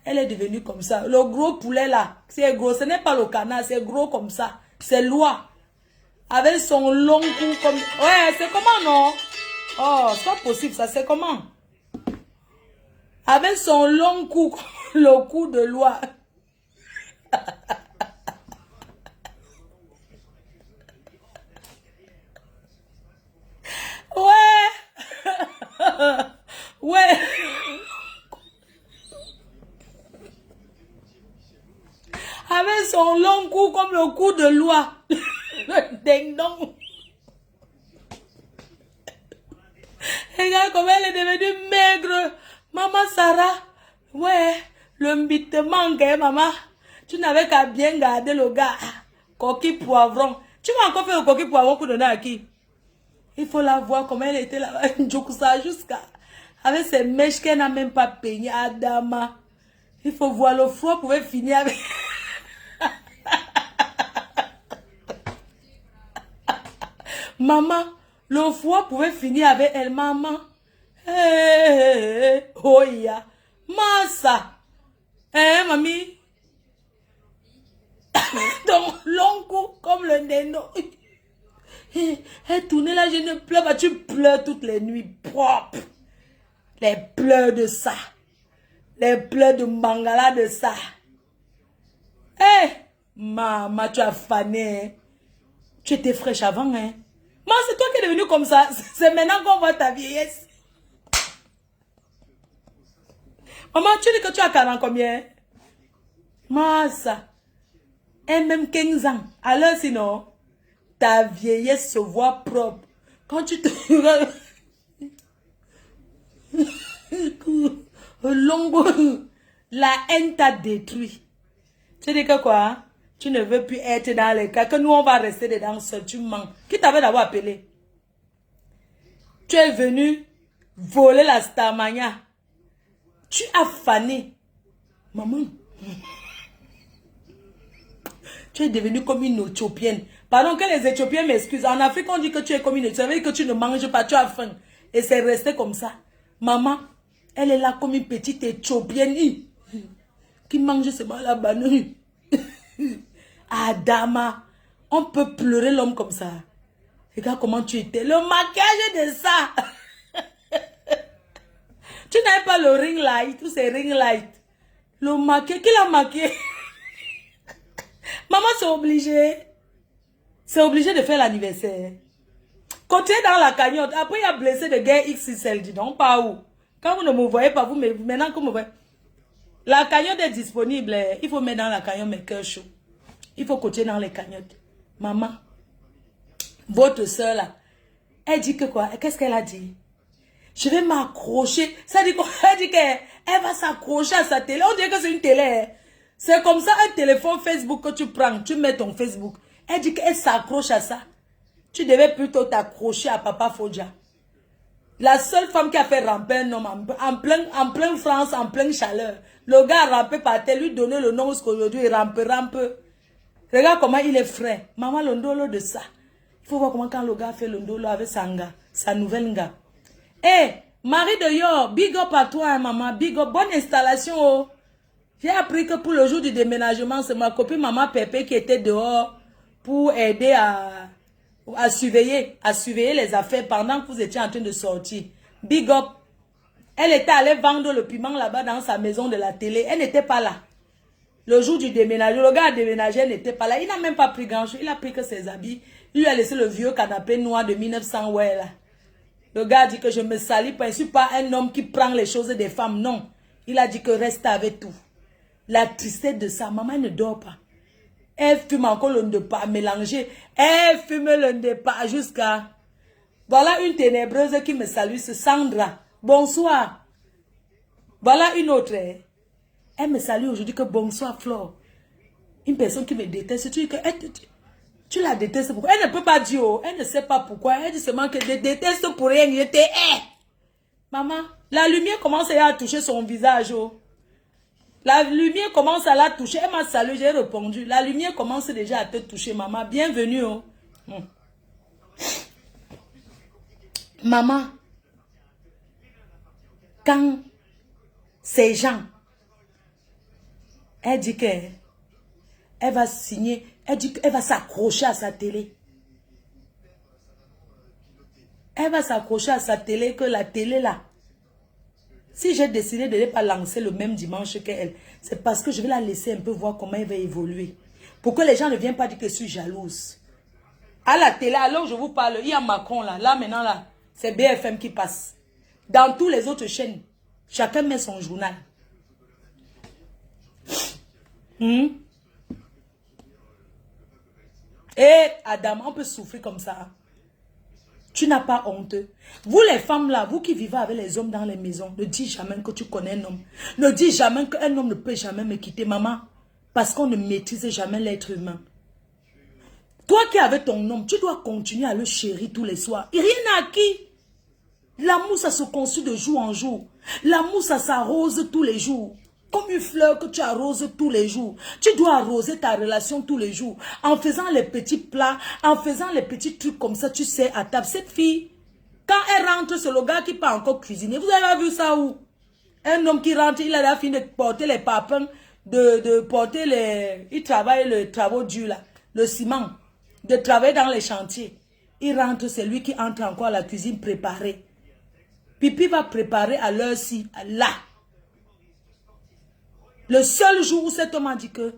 S1: Elle est devenue comme ça. Le gros poulet là, c'est gros. Ce n'est pas le canard, c'est gros comme ça. C'est Loi. Avec son long cou comme... Ouais, c'est comment non? Oh, c'est pas possible ça, c'est comment? Avec son long cou, le cou de Loi. Ouais. Ouais. Avec son long cou comme le cou de Loi. Le ding-dong. Regarde comment elle est devenue maigre. Maman Sarah. Ouais. Le mbit te manque, hein, maman. Tu n'avais qu'à bien garder le gars. Coquille poivron. Tu vas encore faire le coquille poivron pour donner à qui? Il faut la voir comment elle était là-bas. Ça jusqu'à... Avec ses mèches qu'elle n'a même pas peignées. Adama. Il faut voir le foie pouvait finir avec... Maman, le foie pouvait finir avec elle, maman. Hey, oh ya. Massa. Hein, mamie? Donc, long cou comme le neno. Elle tournait là, je ne pleure pas. Tu pleures toutes les nuits propres. Les pleurs de ça. Les pleurs de Mangala de ça. Hé, maman, tu as fané. Hein? Tu étais fraîche avant, hein? Maman, c'est toi qui es devenue comme ça. C'est maintenant qu'on voit ta vieillesse. Maman, tu dis que tu as 40 combien? Massa. Et même 15 ans. Alors sinon, ta vieillesse se voit propre. Quand tu te... Longo, la haine t'a détruit. Tu dis que quoi? Tu ne veux plus être dans les cas, que nous on va rester dedans seul, tu mens. Qui t'avait d'abord appelé? Tu es venu voler la Starmania. Tu as fané. Maman. Tu es devenue comme une Éthiopienne. Pardon que les Éthiopiens m'excusent. En Afrique, on dit que tu es comme une Éthiopienne. Ça veut dire que tu ne manges pas, tu as faim. Et c'est resté comme ça. Maman, elle est là comme une petite Éthiopienne qui mange seulement la banane. Adama, on peut pleurer l'homme comme ça. Regarde comment tu étais. Le maquillage de ça. Tu n'avais pas le ring light, tous ces ring light. Le maquillage, qui l'a maquillé? Maman, c'est obligé. C'est obligé de faire l'anniversaire. Continuez dans la cagnotte. Après, il y a blessé de guerre XXL. Dis donc, pas où. Quand vous ne me voyez pas, vous, mais maintenant que vous me voyez. La cagnotte est disponible. Il faut mettre dans la cagnotte mes cœurs chauds. Il faut continuer dans les cagnottes. Maman, votre soeur là, elle dit que quoi? Qu'est-ce qu'elle a dit? Je vais m'accrocher. Ça dit quoi? Elle dit qu'elle va s'accrocher à sa télé. On dirait que c'est une télé. C'est comme ça un téléphone Facebook que tu prends. Tu mets ton Facebook. Elle dit qu'elle s'accroche à ça. Tu devais plutôt t'accrocher à Papa Fodja. La seule femme qui a fait ramper un homme en plein France, en pleine chaleur. Le gars a rampé par terre, lui donner le nom jusqu'aujourd'hui, il rampe. Regarde comment il est frais. Maman, le ndolo de ça. Il faut voir comment quand le gars fait le ndolo avec sa nouvelle gars. Eh, Marie de Yor, big up à toi, hein, maman, big up, bonne installation. Oh. J'ai appris que pour le jour du déménagement, c'est ma copine maman Pépé qui était dehors pour aider à surveiller les affaires pendant que vous étiez en train de sortir. Big up. Elle était allée vendre le piment là-bas dans sa maison de la télé. Elle n'était pas là. Le jour du déménagement, le gars a déménagé, il n'était pas là. Il n'a même pas pris grand-chose. Il a pris que ses habits. Il lui a laissé le vieux canapé noir de 1900, ouais, là. Le gars a dit que je me salis pas. Je ne suis pas un homme qui prend les choses des femmes. Non. Il a dit que reste avec tout. La tristesse de ça. Maman ne dort pas. Elle fume encore le ndepa mélangé. Elle fume le ndepa jusqu'à... Voilà une ténébreuse qui me salue, c'est Sandra. Bonsoir. Voilà une autre. Elle me salue aujourd'hui que bonsoir Flore. Une personne qui me déteste. Tu la détestes pourquoi? Elle ne peut pas dire, oh, elle ne sait pas pourquoi. Elle dit seulement que je déteste pour rien. Je te hais. Maman, la lumière commence à toucher son visage. Oh. La lumière commence à la toucher. Elle m'a salué, j'ai répondu. La lumière commence déjà à te toucher, maman. Bienvenue. Oh. Maman, quand ces gens, elle dit qu'elle va signer, elle dit qu'elle va s'accrocher à sa télé. Elle va s'accrocher à sa télé, que la télé là, si j'ai décidé de ne pas lancer le même dimanche qu'elle, c'est parce que je vais la laisser un peu voir comment elle va évoluer. Pour que les gens ne viennent pas dire que je suis jalouse. À la télé, alors je vous parle, il y a Macron là, maintenant là, c'est BFM qui passe. Dans toutes les autres chaînes, chacun met son journal. Et Adam, on peut souffrir comme ça. Tu n'as pas honte. Vous les femmes là, vous qui vivez avec les hommes dans les maisons, ne dis jamais que tu connais un homme. Ne dis jamais qu'un homme ne peut jamais me quitter, maman. Parce qu'on ne maîtrise jamais l'être humain. Toi qui es avec ton homme, tu dois continuer à le chérir tous les soirs. Et rien n'a acquis. L'amour, ça se construit de jour en jour. L'amour, ça s'arrose tous les jours. Comme une fleur que tu arroses tous les jours. Tu dois arroser ta relation tous les jours. En faisant les petits plats, en faisant les petits trucs comme ça, tu sais, à table. Cette fille, quand elle rentre, c'est le gars qui peut encore cuisiner. Vous avez vu ça où? Un homme qui rentre, il a fini de porter les papins, de porter les... Il travaille le travaux durs là, le ciment, de travailler dans les chantiers. Il rentre, c'est lui qui entre encore à la cuisine préparée. Pipi va préparer à l'heure-ci, là. Le seul jour où cet homme a dit que,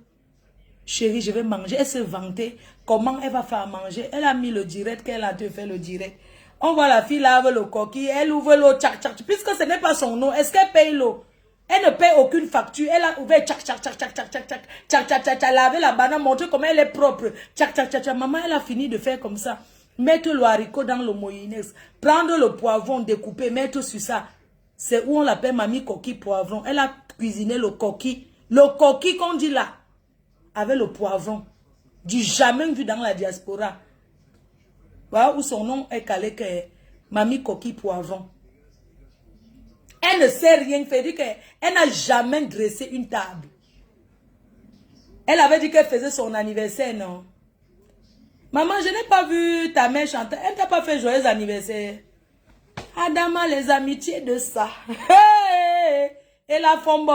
S1: chérie, je vais manger, elle s'est vantée. Comment elle va faire manger? Elle a mis le direct, qu'elle a dû faire le direct. On voit la fille lave le coquille, elle ouvre l'eau, tchac, tchac. Puisque ce n'est pas son eau, est-ce qu'elle paye l'eau? Elle ne paye aucune facture. Elle a ouvert, tchac, tchac, tchac, tchac, tchac, tchac, tchac, tchac, tchac, tchac, tchac, lavé la banane, montré comment elle est propre. Tchac, tchac, tchac, tchac. Maman, elle a fini de faire comme ça. Mettre le haricot dans le mayonnaise. Prendre le poivron, découper, mettre sur ça. C'est où on l'appelle mamie coquille poivron. Elle a cuisiné le coquille. Le coquille qu'on dit là. Avec le poivron. Du jamais vu dans la diaspora. Voilà où son nom est calé que mamie coquille poivron. Elle ne sait rien faire. Elle n'a jamais dressé une table. Elle avait dit qu'elle faisait son anniversaire, non? Maman, je n'ai pas vu ta mère chanter. Elle ne t'a pas fait joyeux anniversaire. Adama, les amitiés de ça. Et la fombo.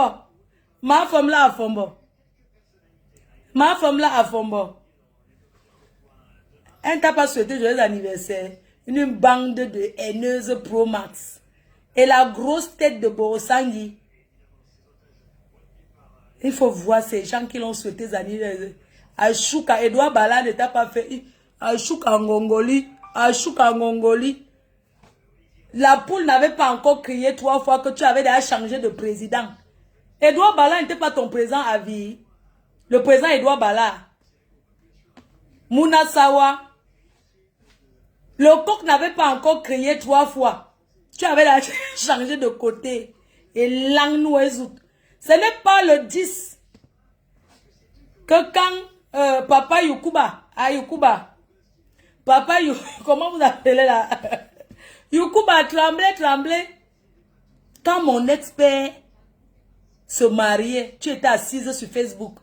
S1: Ma femme là a fombo. Ma femme là a fombo. Elle ne t'a pas souhaité joyeux anniversaire. Une bande de haineuses Pro Max. Et la grosse tête de Borosangui. Il faut voir ces gens qui l'ont souhaité anniversaire. Achouka, Edouard Bala ne t'a pas fait. Achouka Ngongoli. Achouka Ngongoli. La poule n'avait pas encore crié 3 fois que tu avais déjà changé de président. Edouard Bala n'était pas ton président à vie. Le président Edouard Bala. Mouna Sawa. Le coq n'avait pas encore crié 3 fois. Tu avais déjà changé de côté. Et Langnoezout. Ce n'est pas le 10 que quand Papa Youkuba, Papa Youkuba, comment vous appelez là? Youkuba tremblait. Quand mon ex-père se mariait, tu étais assise sur Facebook.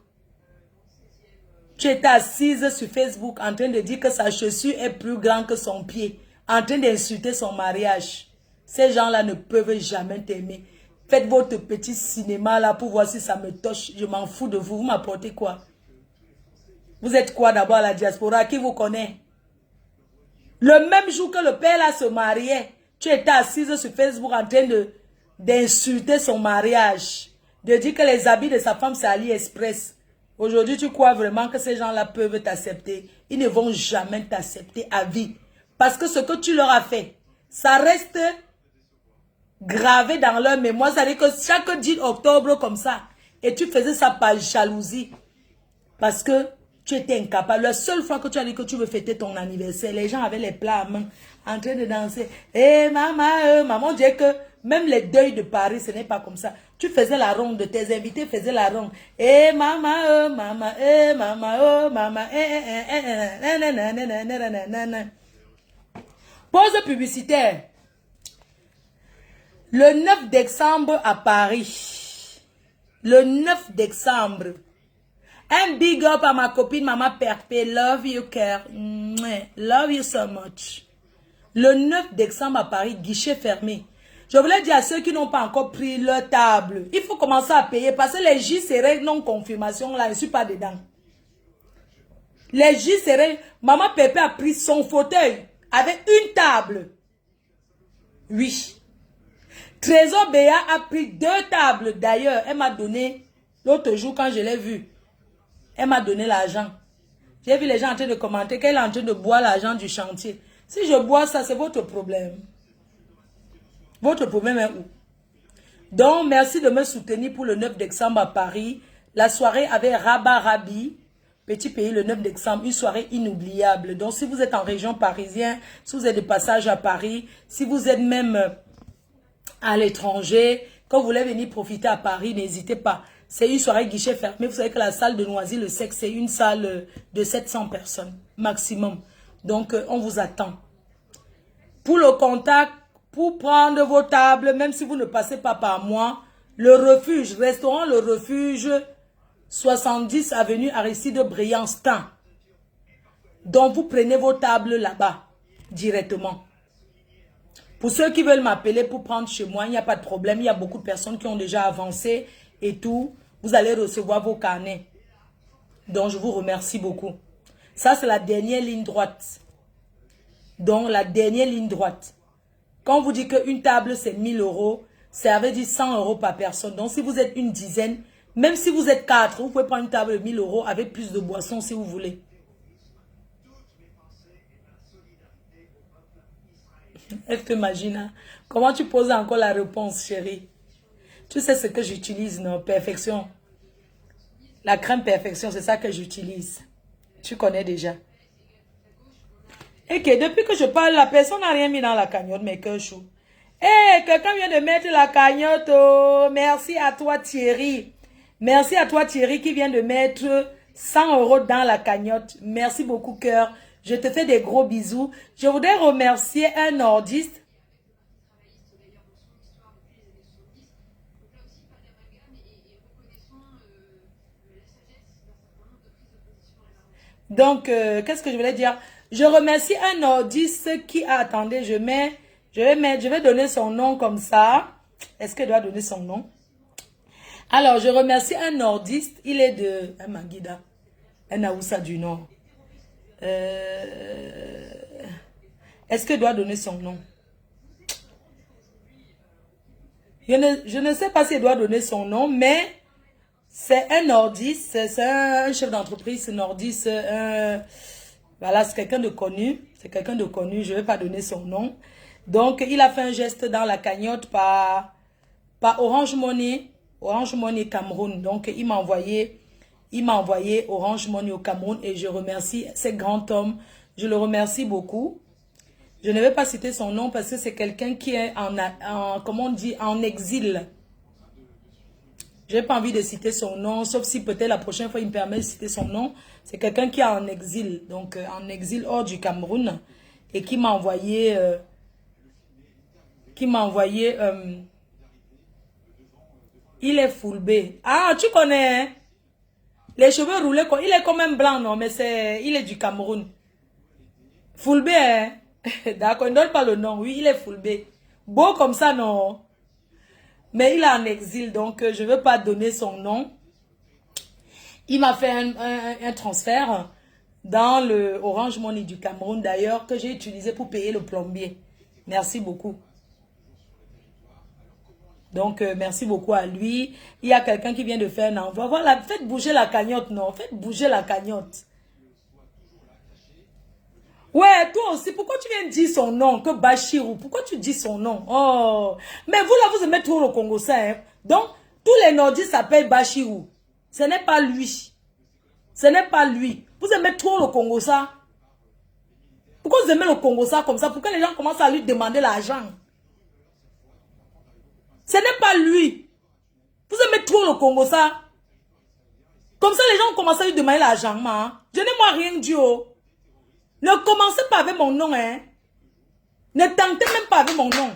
S1: Tu étais assise sur Facebook en train de dire que sa chaussure est plus grande que son pied. En train d'insulter son mariage. Ces gens-là ne peuvent jamais t'aimer. Faites votre petit cinéma là pour voir si ça me touche. Je m'en fous de vous. Vous m'apportez quoi? Vous êtes quoi d'abord à la diaspora? Qui vous connaît? Le même jour que le père là se mariait, tu étais assise sur Facebook en train d'insulter son mariage. De dire que les habits de sa femme c'est AliExpress. Aujourd'hui, tu crois vraiment que ces gens-là peuvent t'accepter. Ils ne vont jamais t'accepter à vie. Parce que ce que tu leur as fait, ça reste gravé dans leur mémoire. Ça veut dire que chaque 10 octobre comme ça, et tu faisais ça par jalousie. Parce que tu étais incapable. La seule fois que tu as dit que tu veux fêter ton anniversaire, les gens avaient les plats à main, en train de danser. Eh maman, maman, on dirait que même les deuils de Paris, ce n'est pas comme ça. Tu faisais la ronde, tes invités faisaient la ronde. Eh maman, maman, eh maman, oh maman, Pause publicitaire. Le 9 décembre à Paris. Le 9 décembre. Un big up à ma copine Maman Perpé. Love you, Care. Love you so much. Le 9 décembre à Paris, guichet fermé. Je voulais dire à ceux qui n'ont pas encore pris leur table, il faut commencer à payer parce que les J seraient non confirmation là, je ne suis pas dedans. Les J seraient, Maman Perpé a pris son fauteuil avec une table. Oui. Trésor Béa a pris 2 tables. D'ailleurs, elle m'a donné, l'autre jour quand je l'ai vue, elle m'a donné l'argent. J'ai vu les gens en train de commenter qu'elle est en train de boire l'argent du chantier. Si je bois ça, c'est votre problème. Votre problème est où? Donc, merci de me soutenir pour le 9 décembre à Paris. La soirée avec Rabat Rabi, Petit Pays, le 9 décembre, une soirée inoubliable. Donc, si vous êtes en région parisienne, si vous êtes de passage à Paris, si vous êtes même à l'étranger, quand vous voulez venir profiter à Paris, n'hésitez pas. C'est une soirée guichet fermé. Vous savez que la salle de Noisy-le-Sec, c'est une salle de 700 personnes maximum. Donc, on vous attend. Pour le contact, pour prendre vos tables, même si vous ne passez pas par moi, le refuge, restaurant Le Refuge, 70 avenue Aristide Briand-Stan. Donc, vous prenez vos tables là-bas, directement. Pour ceux qui veulent m'appeler pour prendre chez moi, il n'y a pas de problème. Il y a beaucoup de personnes qui ont déjà avancé et tout. Vous allez recevoir vos carnets. Donc, je vous remercie beaucoup. Ça, c'est la dernière ligne droite. Donc, la dernière ligne droite. Quand on vous dit qu'une table, c'est 1000 €, ça veut dire 100 € par personne. Donc, si vous êtes une dizaine, même si vous êtes 4, vous pouvez prendre une table de 1000 € avec plus de boissons si vous voulez. Elle t'imagine, hein? Comment tu poses encore la réponse, chérie? Tu sais ce que j'utilise, non? Perfection. La crème perfection, c'est ça que j'utilise. Tu connais déjà. Et que depuis que je parle, la personne n'a rien mis dans la cagnotte, mais que chou. Eh, quelqu'un vient de mettre la cagnotte. Oh, merci à toi, Thierry. Merci à toi, Thierry, qui vient de mettre 100 € dans la cagnotte. Merci beaucoup, cœur. Je te fais des gros bisous. Je voudrais remercier un nordiste. Donc, qu'est-ce que je voulais dire? Je remercie un nordiste qui a... Attendez, je vais donner son nom comme ça. Est-ce que je dois donner son nom? Alors, je remercie un nordiste. Il est de... Un Manguida. Un Aoussa du Nord. Est-ce que je dois donner son nom? Je ne sais pas si je dois donner son nom, mais c'est un nordiste. C'est un chef d'entreprise nordiste. Voilà, c'est quelqu'un de connu. C'est quelqu'un de connu. Je ne vais pas donner son nom. Donc, il a fait un geste dans la cagnotte par Orange Money. Orange Money Cameroun. Donc, il m'a envoyé Orange Money au Cameroun et je remercie ce grand homme. Je le remercie beaucoup. Je ne vais pas citer son nom parce que c'est quelqu'un qui est comment on dit, en exil. Je n'ai pas envie de citer son nom, sauf si peut-être la prochaine fois il me permet de citer son nom. C'est quelqu'un qui est en exil, donc en exil hors du Cameroun et qui m'a envoyé, il est Fulbé. Ah, tu connais, hein? Les cheveux roulés, il est quand même blanc, non, mais il est du Cameroun. Fulbé, hein? D'accord, il ne donne pas le nom. Oui, il est Fulbé. Beau comme ça, non? Mais il est en exil, donc je ne veux pas donner son nom. Il m'a fait un transfert dans le Orange Money du Cameroun, d'ailleurs, que j'ai utilisé pour payer le plombier. Merci beaucoup. Donc, merci beaucoup à lui. Il y a quelqu'un qui vient de faire un envoi. Voilà, faites bouger la cagnotte, non? Faites bouger la cagnotte. Ouais, toi aussi, pourquoi tu viens dire son nom, que Bachirou? Pourquoi tu dis son nom? Oh, mais vous là, vous aimez trop le Congo, ça, hein? Donc, tous les nordistes s'appellent Bachirou. Ce n'est pas lui. Ce n'est pas lui. Vous aimez trop le Congo, ça? Pourquoi vous aimez le Congo, ça, comme ça? Pourquoi les gens commencent à lui demander l'argent? Ce n'est pas lui. Vous aimez trop le Congo, ça? Comme ça, les gens commencent à lui demander l'argent, hein? Je n'ai moi rien dit, oh. Ne commencez pas avec mon nom, hein. Ne tentez même pas avec mon nom.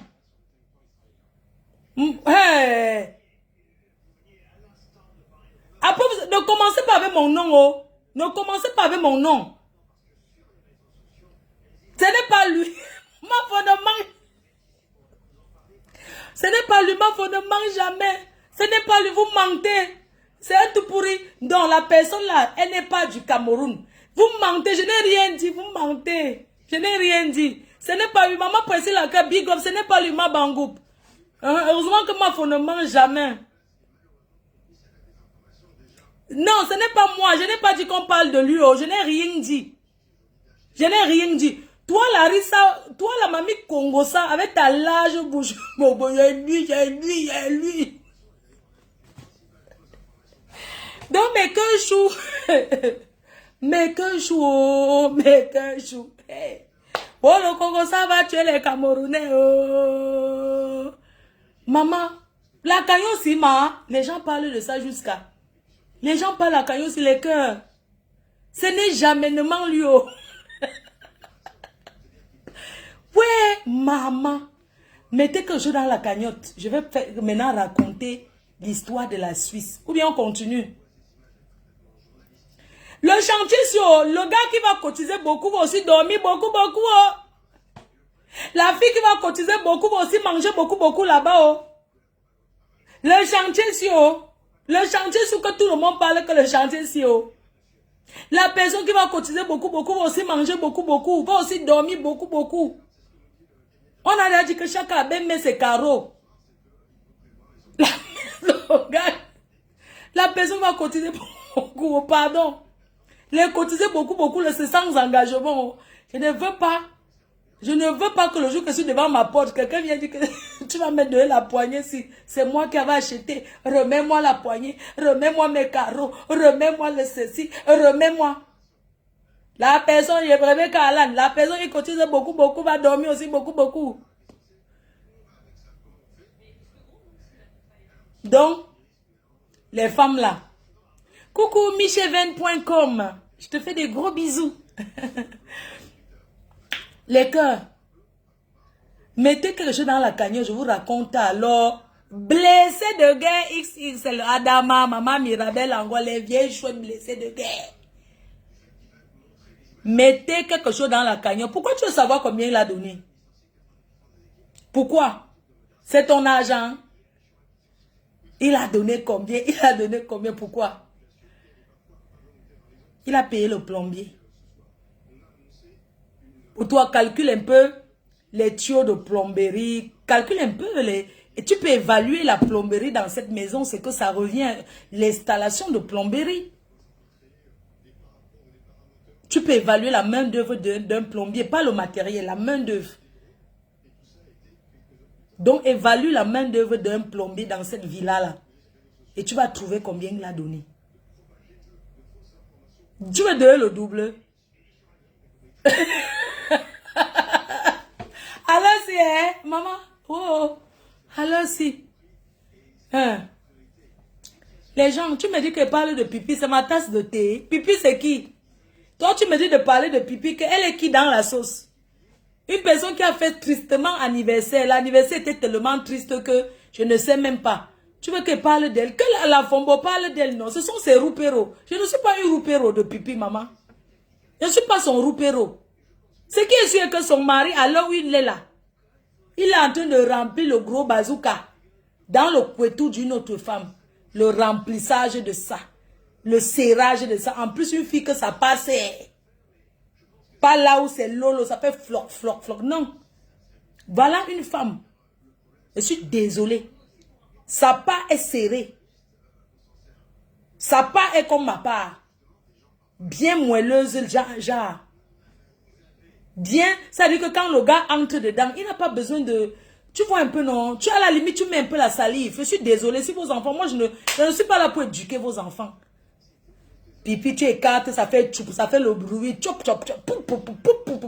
S1: Hey. Après, ne commencez pas avec mon nom, oh. Ne commencez pas avec mon nom. Ce n'est pas lui. Ma foi ne mange. Ce n'est pas lui, ma foi ne mange jamais. Ce n'est pas lui, vous mentez. C'est un tout pourri. Non, la personne là, elle n'est pas du Cameroun. Vous mentez, je n'ai rien dit, vous mentez. Je n'ai rien dit. Ce n'est pas lui, maman pressée la carte, big up, ce n'est pas lui, ma bangoup. Heureusement que ma foi ne mange jamais. Non, ce n'est pas moi, je n'ai pas dit qu'on parle de lui, oh. Je n'ai rien dit. Je n'ai rien dit. Toi, Larissa, toi, la mamie Congo, ça, avec ta large bouche, bon, il y a lui, il y a lui, il y a lui. Donc, mais que chou. Mais que chou, oh, mais que chou. Hey. Oh, le Congo, ça va tuer les Camerounais, oh. Maman, la caillou aussi, les gens parlent de ça jusqu'à. Les gens parlent de la caillou sur les cœurs. Ce n'est jamais, ne ment lui, oh. Ouais, maman, mettez quelque chose dans la cagnotte. Je vais maintenant raconter l'histoire de la Suisse. Ou bien on continue. Le chantier sur le gars qui va cotiser beaucoup va aussi dormir beaucoup. Oh. La fille qui va cotiser beaucoup va aussi manger beaucoup là-bas. Oh. Le chantier sur que tout le monde parle que le chantier sur. La personne qui va cotiser beaucoup va aussi manger beaucoup, va aussi dormir beaucoup. On a déjà dit que chaque abbé met ses carreaux. La personne va cotiser beaucoup, pardon. Les cotiser beaucoup, c'est sans engagement. Je ne veux pas que le jour que je suis devant ma porte, quelqu'un vient dire que tu vas me donner la poignée si c'est moi qui avais acheté. Remets-moi la poignée, remets-moi mes carreaux, remets-moi le ceci, remets-moi. La personne, il est vraiment Kalan. La personne qui cotise beaucoup, va dormir aussi beaucoup. Donc, les femmes là. Coucou, micheven.com. Je te fais des gros bisous. Les cœurs. Mettez quelque chose dans la cagnotte, je vous raconte alors. Blessé de guerre XXL. Adama, maman Mirabel, Angola, les vieilles chouettes blessées de guerre. Mettez quelque chose dans la cagnotte. Pourquoi tu veux savoir combien il a donné? Pourquoi? C'est ton argent. Il a donné combien? Pourquoi? Il a payé le plombier. Pour toi, calcule un peu les tuyaux de plomberie. Calcule un peu et tu peux évaluer la plomberie dans cette maison. C'est que ça revient l'installation de plomberie. Tu peux évaluer la main d'œuvre d'un plombier, pas le matériel, la main d'œuvre. Donc, évalue la main d'œuvre d'un plombier dans cette villa-là. Et tu vas trouver combien il a donné. Tu veux donner le double. Alors si, hein, maman. Oh, alors si. Hein. Les gens, tu me dis que parle de pipi, c'est ma tasse de thé. Pipi, c'est qui? Toi, tu me dis de parler de pipi, qu'elle est qui dans la sauce? Une personne qui a fait tristement anniversaire. L'anniversaire était tellement triste que je ne sais même pas. Tu veux qu'elle parle d'elle? Que la Fombo parle d'elle, non? Ce sont ses roupéros. Je ne suis pas une roupéro de pipi, maman. Je ne suis pas son roupéro. Ce qui est sûr que son mari, alors où il est là, il est en train de remplir le gros bazooka dans le couetou d'une autre femme. Le remplissage de ça. Le serrage de ça. En plus, une fille que ça passe. Pas là où c'est lolo, ça fait floc. Non. Voilà une femme. Je suis désolée. Sa part est serrée. Sa part est comme ma part. Bien moelleuse, genre. Bien, ça veut dire que quand le gars entre dedans, il n'a pas besoin de... Tu vois un peu, non? Tu à la limite, tu mets un peu la salive. Je suis désolée si vos enfants... Moi, je ne suis pas là pour éduquer vos enfants. Pipi, tu écartes, ça fait le bruit. Chop, chop, chop.